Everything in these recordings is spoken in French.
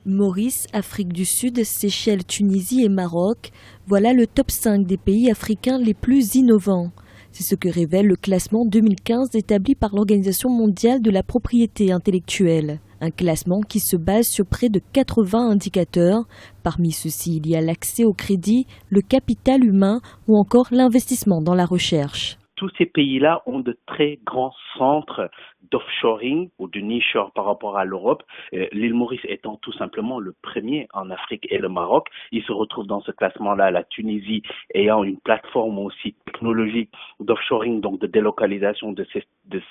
Maurice, Afrique du Sud, Seychelles, Tunisie et Maroc, voilà le top 5 des pays africains les plus innovants. C'est ce que révèle le classement 2015 établi par l'Organisation mondiale de la propriété intellectuelle. Un classement qui se base sur près de 80 indicateurs. Parmi ceux-ci, il y a l'accès au crédit, le capital humain ou encore l'investissement dans la recherche. Tous ces pays-là ont de très grands centres d'offshoring ou de nearshore par rapport à l'Europe. L'île Maurice étant tout simplement le premier en Afrique et le Maroc. Ils se retrouvent dans ce classement-là, la Tunisie ayant une plateforme aussi technologique d'offshoring, donc de délocalisation de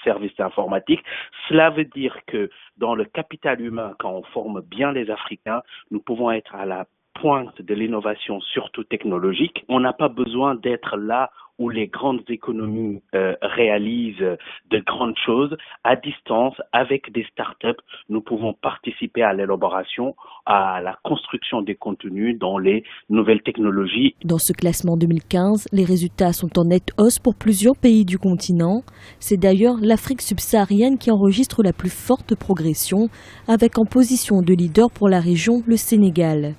services informatiques. Cela veut dire que dans le capital humain, quand on forme bien les Africains, nous pouvons être à la pointe de l'innovation, surtout technologique. On n'a pas besoin d'être là où les grandes économies réalisent de grandes choses. À distance, avec des startups, nous pouvons participer à l'élaboration, à la construction des contenus dans les nouvelles technologies. Dans ce classement 2015, les résultats sont en nette hausse pour plusieurs pays du continent. C'est d'ailleurs l'Afrique subsaharienne qui enregistre la plus forte progression, avec en position de leader pour la région le Sénégal.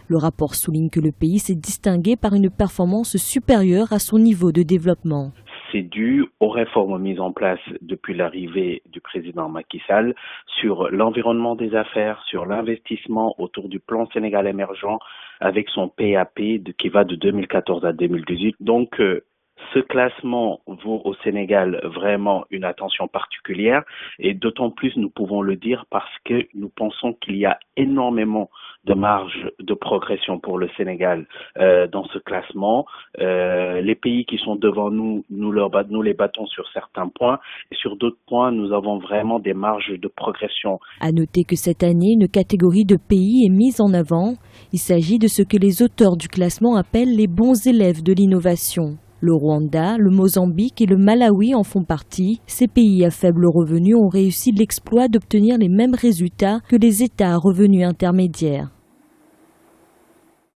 Le rapport souligne que le pays s'est distingué par une performance supérieure à son niveau de développement. C'est dû aux réformes mises en place depuis l'arrivée du président Macky Sall sur l'environnement des affaires, sur l'investissement autour du plan Sénégal émergent avec son PAP qui va de 2014 à 2018. Donc, ce classement vaut au Sénégal vraiment une attention particulière et d'autant plus nous pouvons le dire parce que nous pensons qu'il y a énormément de marge de progression pour le Sénégal dans ce classement. Les pays qui sont devant nous, nous les battons sur certains points et sur d'autres points, nous avons vraiment des marges de progression. À noter que cette année, une catégorie de pays est mise en avant. Il s'agit de ce que les auteurs du classement appellent les bons élèves de l'innovation. Le Rwanda, le Mozambique et le Malawi en font partie. Ces pays à faible revenu ont réussi l'exploit d'obtenir les mêmes résultats que les États à revenus intermédiaires.